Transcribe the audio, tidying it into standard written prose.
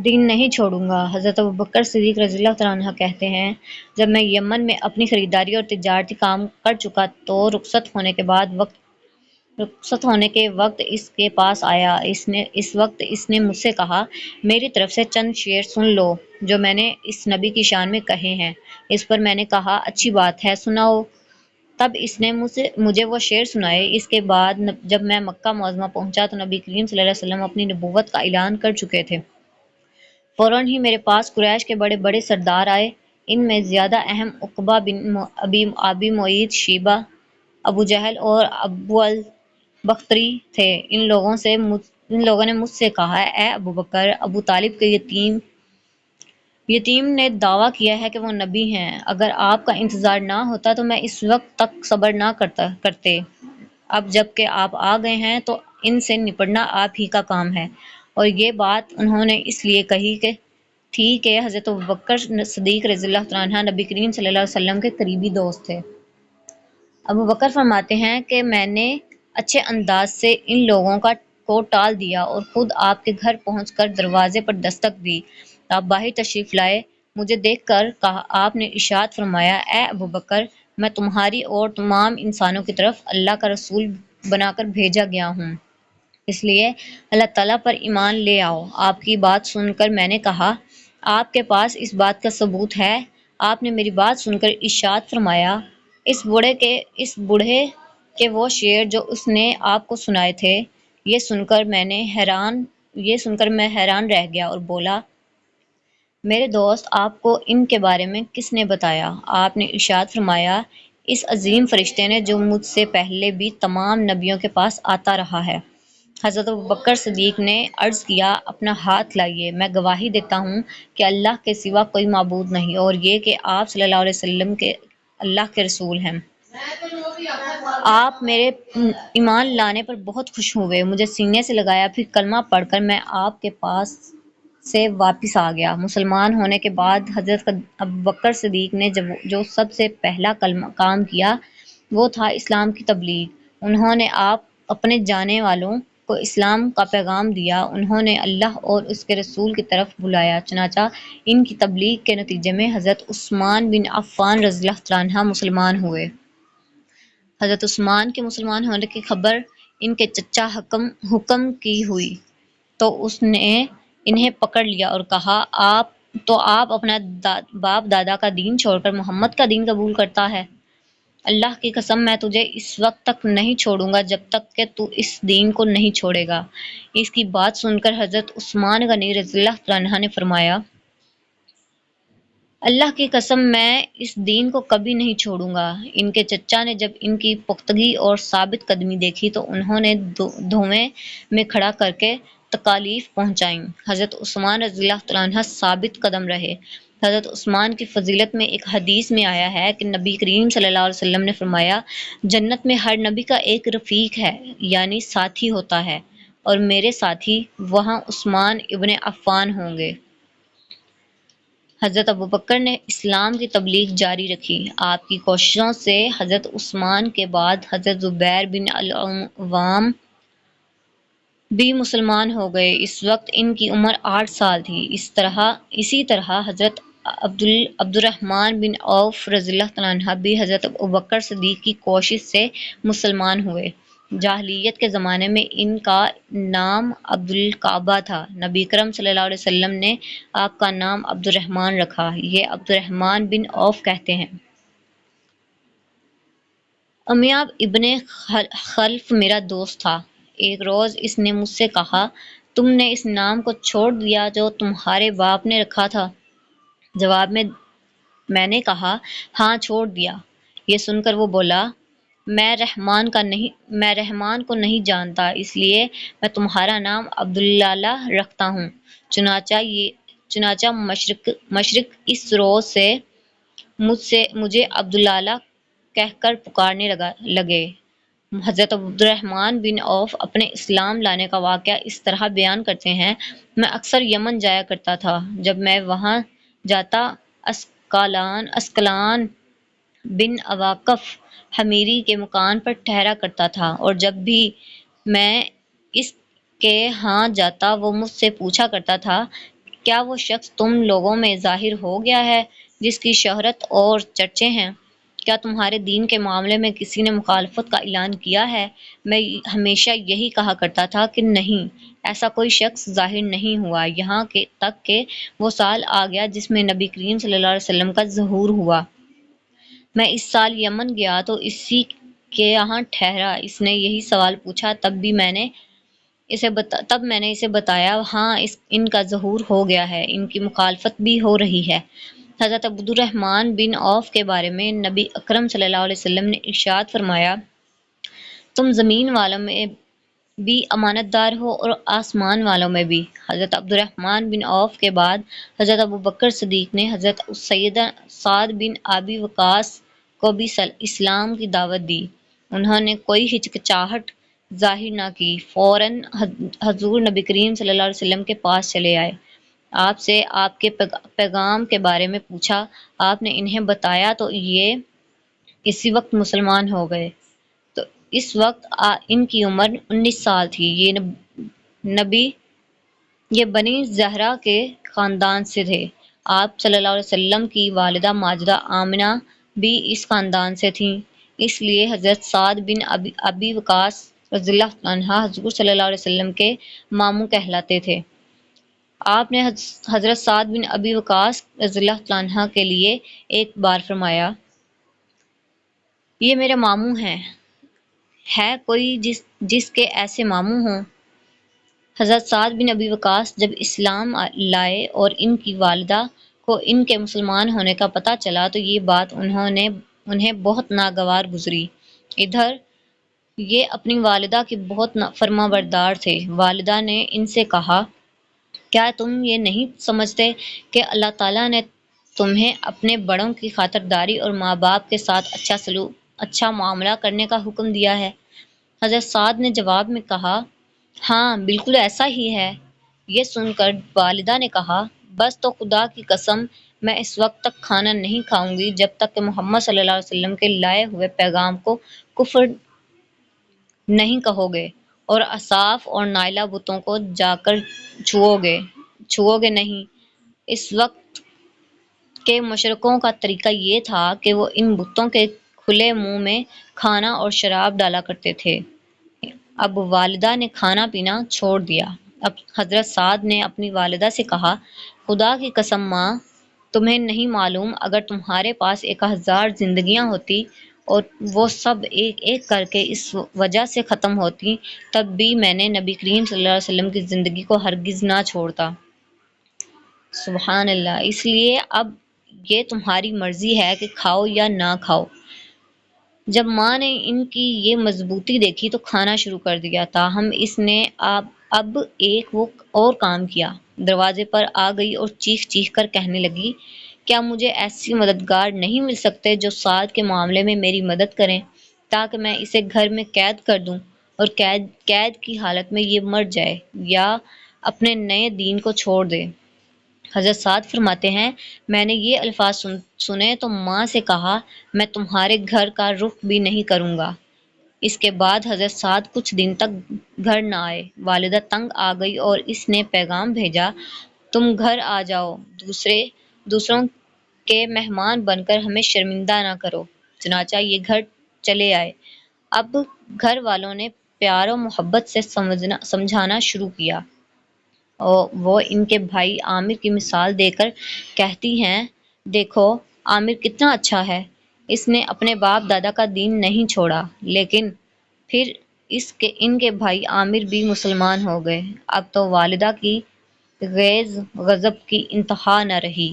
دین نہیں چھوڑوں گا۔ حضرت ابوبکر صدیق رضی اللہ تعالیٰ عنہ کہتے ہیں، جب میں یمن میں اپنی خریداری اور تجارتی کام کر چکا تو رخصت ہونے کے وقت اس کے پاس آیا۔ اس وقت اس نے مجھ سے کہا، میری طرف سے چند شعر سن لو جو میں نے اس نبی کی شان میں کہے ہیں۔ اس پر میں نے کہا، اچھی بات ہے، سناؤ۔ تب اس نے مجھے وہ شعر سنائے۔ اس کے بعد جب میں مکہ معظمہ پہنچا تو نبی کریم صلی اللہ علیہ وسلم اپنی نبوت کا اعلان کر چکے تھے۔ فوراً ہی میرے پاس قریش کے بڑے بڑے سردار آئے۔ ان میں زیادہ اہم عقبہ بن ابی معیط، شیبہ، ابو جہل اور ابو البختری تھے۔ ان لوگوں نے مجھ سے کہا، اے ابو بکر، ابو طالب کے یتیم نے دعویٰ کیا ہے کہ وہ نبی ہیں۔ اگر آپ کا انتظار نہ ہوتا تو میں اس وقت تک صبر نہ کرتے۔ اب جب کہ آپ آ گئے ہیں تو ان سے نپٹنا آپ ہی کا کام ہے۔ اور یہ بات انہوں نے اس لیے کہی تھی کہ حضرت ابوبکر صدیق رضی اللہ عنہ نبی کریم صلی اللہ علیہ وسلم کے قریبی دوست تھے۔ ابو بکر فرماتے ہیں کہ میں نے اچھے انداز سے ان لوگوں کو ٹال دیا اور خود آپ کے گھر پہنچ کر دروازے پر دستک دی۔ آپ باہر تشریف لائے، مجھے دیکھ کر آپ نے ارشاد فرمایا، اے ابو بکر، میں تمہاری اور تمام انسانوں کی طرف اللہ کا رسول بنا کر بھیجا گیا ہوں، اس لیے اللہ تعالیٰ پر ایمان لے آؤ۔ آپ کی بات سن کر میں نے کہا، آپ کے پاس اس بات کا ثبوت ہے؟ آپ نے میری بات سن کر ارشاد فرمایا، اس بوڑھے کے وہ شعر جو اس نے آپ کو سنائے تھے۔ یہ سن کر میں حیران رہ گیا اور بولا، میرے دوست، آپ کو ان کے بارے میں کس نے بتایا؟ آپ نے ارشاد فرمایا، اس عظیم فرشتے نے جو مجھ سے پہلے بھی تمام نبیوں کے پاس آتا رہا ہے۔ حضرت ابوبکر صدیق نے عرض کیا، اپنا ہاتھ لائیے، میں گواہی دیتا ہوں کہ اللہ کے سوا کوئی معبود نہیں، اور یہ کہ آپ صلی اللہ علیہ وسلم کے اللہ کے رسول ہیں۔ آپ میرے ایمان لانے پر بہت خوش ہوئے، مجھے سینے سے لگایا، پھر کلمہ پڑھ کر میں آپ کے پاس سے واپس آ گیا۔ مسلمان ہونے کے بعد حضرت ابوبکر صدیق نے جو سب سے پہلا کام کیا وہ تھا اسلام کی تبلیغ۔ انہوں نے اپنے جانے والوں کو اسلام کا پیغام دیا، انہوں نے اللہ اور اس کے رسول کی طرف بلایا۔ چنانچہ ان کی تبلیغ کے نتیجے میں حضرت عثمان بن عفان رضی اللہ عنہ مسلمان ہوئے۔ حضرت عثمان کے مسلمان ہونے کی خبر ان کے چچا حکم کی ہوئی تو اس نے انہیں پکڑ لیا اور کہا، آپ اپنا باپ دادا کا دین چھوڑ کر محمد کا دین قبول کرتا ہے؟ اللہ کی قسم، میں تجھے اس وقت تک نہیں چھوڑوں گا جب تک کہ تو اس دین کو نہیں چھوڑے گا۔ اس کی بات سن کر حضرت عثمان غنی رضی اللہ عنہ نے فرمایا، اللہ کی قسم، میں اس دین کو کبھی نہیں چھوڑوں گا۔ ان کے چچا نے جب ان کی پختگی اور ثابت قدمی دیکھی تو انہوں نے دھویں میں کھڑا کر کے تکالیف پہنچائیں۔ حضرت عثمان رضی اللہ عنہ ثابت قدم رہے۔ حضرت عثمان کی فضیلت میں ایک حدیث میں آیا ہے کہ نبی کریم صلی اللہ علیہ وسلم نے فرمایا، جنت میں ہر نبی کا ایک رفیق ہے، یعنی ساتھی ہوتا ہے، اور میرے ساتھی وہاں عثمان ابن عفان ہوں گے۔ حضرت ابوبکر نے اسلام کی تبلیغ جاری رکھی۔ آپ کی کوششوں سے حضرت عثمان کے بعد حضرت زبیر بن العوام بھی مسلمان ہو گئے۔ اس وقت ان کی عمر 8 سال تھی۔ اسی طرح حضرت عبد الرحمن بن عوف رضی اللہ عنہ بھی حضرت ابوبکر صدیق کی کوشش سے مسلمان ہوئے۔ جاہلیت کے زمانے میں ان کا نام عبد الکعبہ تھا۔ نبی اکرم صلی اللہ علیہ وسلم نے آپ کا نام عبد الرحمن رکھا۔ یہ عبد الرحمن بن عوف کہتے ہیں، امیہ ابن خلف میرا دوست تھا۔ ایک روز اس نے مجھ سے کہا، تم نے اس نام کو چھوڑ دیا جو تمہارے باپ نے رکھا تھا؟ جواب میں نے کہا، ہاں چھوڑ دیا۔ یہ سن کر وہ بولا، میں رحمان کو نہیں جانتا، اس لیے میں تمہارا نام عبداللہ رکھتا ہوں۔ چنانچہ مشرق اس روز سے مجھے عبداللہ کہہ کر پکارنے لگے۔ حضرت عبد الرحمن بن عوف اپنے اسلام لانے کا واقعہ اس طرح بیان کرتے ہیں، میں اکثر یمن جایا کرتا تھا۔ جب میں وہاں جاتا اسقلان بن واقف حمیری کے مکان پر ٹھہرا کرتا تھا، اور جب بھی میں اس کے ہاں جاتا وہ مجھ سے پوچھا کرتا تھا کیا وہ شخص تم لوگوں میں ظاہر ہو گیا ہے جس کی شہرت اور چرچے ہیں؟ کیا تمہارے دین کے معاملے میں کسی نے مخالفت کا اعلان کیا ہے؟ میں ہمیشہ یہی کہا کرتا تھا کہ نہیں، ایسا کوئی شخص ظاہر نہیں ہوا، یہاں تک کہ وہ سال آ گیا جس میں نبی کریم صلی اللہ علیہ وسلم کا ظہور ہوا۔ میں اس سال یمن گیا تو اسی کے یہاں ٹھہرا، اس نے یہی سوال پوچھا، تب میں نے اسے بتایا ہاں ان کا ظہور ہو گیا ہے، ان کی مخالفت بھی ہو رہی ہے۔ حضرت عبد الرحمن بن عوف کے بارے میں نبی اکرم صلی اللہ علیہ وسلم نے ارشاد فرمایا، تم زمین والوں میں بھی امانت دار ہو اور آسمان والوں میں بھی۔ حضرت عبد الرحمن بن عوف کے بعد حضرت ابوبکر صدیق نے حضرت سیدنا سعد بن ابی وقاص کو بھی اسلام کی دعوت دی۔ انہوں نے کوئی ہچکچاہٹ ظاہر نہ کی، فوراً حضور نبی کریم صلی اللہ علیہ وسلم کے پاس چلے آئے، آپ سے آپ کے پیغام کے بارے میں پوچھا، آپ نے انہیں بتایا تو یہ اسی وقت مسلمان ہو گئے۔ تو اس وقت ان کی عمر 19 سال تھی۔ یہ بنی زہرا کے خاندان سے تھے۔ آپ صلی اللہ علیہ وسلم کی والدہ ماجدہ آمنہ بھی اس خاندان سے تھیں، اس لیے حضرت سعد بن ابی وقاص رضی اللہ عنہ حضور صلی اللہ علیہ وسلم کے ماموں کہلاتے تھے۔ آپ نے حضرت سعد بن ابی وقاص رضی اللہ عنہ کے لیے ایک بار فرمایا، یہ میرے ماموں ہیں، ہے کوئی جس کے ایسے ماموں ہوں؟ حضرت سعد بن ابی وقاص جب اسلام لائے اور ان کی والدہ کو ان کے مسلمان ہونے کا پتہ چلا تو یہ بات انہیں بہت ناگوار گزری۔ ادھر یہ اپنی والدہ کے بہت فرمانبردار تھے۔ والدہ نے ان سے کہا، کیا تم یہ نہیں سمجھتے کہ اللہ تعالیٰ نے تمہیں اپنے بڑوں کی خاطرداری اور ماں باپ کے ساتھ اچھا معاملہ کرنے کا حکم دیا ہے؟ حضرت سعد نے جواب میں کہا، ہاں بالکل ایسا ہی ہے۔ یہ سن کر والدہ نے کہا، بس تو خدا کی قسم میں اس وقت تک کھانا نہیں کھاؤں گی جب تک کہ محمد صلی اللہ علیہ وسلم کے لائے ہوئے پیغام کو کفر نہیں کہو گے اور اصناف اور نائلہ بتوں کو جا کر چھوؤ گے نہیں۔ اس وقت کے مشرکوں کا طریقہ یہ تھا کہ وہ ان بتوں کے کھلے منہ میں کھانا اور شراب ڈالا کرتے تھے۔ اب والدہ نے کھانا پینا چھوڑ دیا۔ اب حضرت سعد نے اپنی والدہ سے کہا، خدا کی قسم ماں، تمہیں نہیں معلوم اگر تمہارے پاس 1000 زندگیاں ہوتی اور وہ سب ایک ایک کر کے اس وجہ سے ختم ہوتی تب بھی میں نے نبی کریم صلی اللہ علیہ وسلم کی زندگی کو ہرگز نہ چھوڑتا۔ سبحان اللہ۔ اس لیے اب یہ تمہاری مرضی ہے کہ کھاؤ یا نہ کھاؤ۔ جب ماں نے ان کی یہ مضبوطی دیکھی تو کھانا شروع کر دیا۔ تاہم اس نے اب ایک وہ اور کام کیا، دروازے پر آ گئی اور چیخ چیخ کر کہنے لگی، کیا مجھے ایسی مددگار نہیں مل سکتے جو سعد کے معاملے میں میری مدد کریں تاکہ میں اسے گھر میں قید کر دوں اور قید کی حالت میں یہ مر جائے یا اپنے نئے دین کو چھوڑ دے۔ حضرت سعد فرماتے ہیں، میں نے یہ الفاظ سنے تو ماں سے کہا، میں تمہارے گھر کا رخ بھی نہیں کروں گا۔ اس کے بعد حضرت سعد کچھ دن تک گھر نہ آئے۔ والدہ تنگ آ گئی اور اس نے پیغام بھیجا، تم گھر آ جاؤ، دوسروں کے مہمان بن کر ہمیں شرمندہ نہ کرو۔ چنانچہ یہ گھر چلے آئے۔ اب گھر والوں نے پیار و محبت سے سمجھانا شروع کیا۔ وہ ان کے بھائی عامر کی مثال دے کر کہتی ہیں، دیکھو عامر کتنا اچھا ہے، اس نے اپنے باپ دادا کا دین نہیں چھوڑا، لیکن پھر ان کے بھائی عامر بھی مسلمان ہو گئے۔ اب تو والدہ کی غیظ غضب کی انتہا نہ رہی۔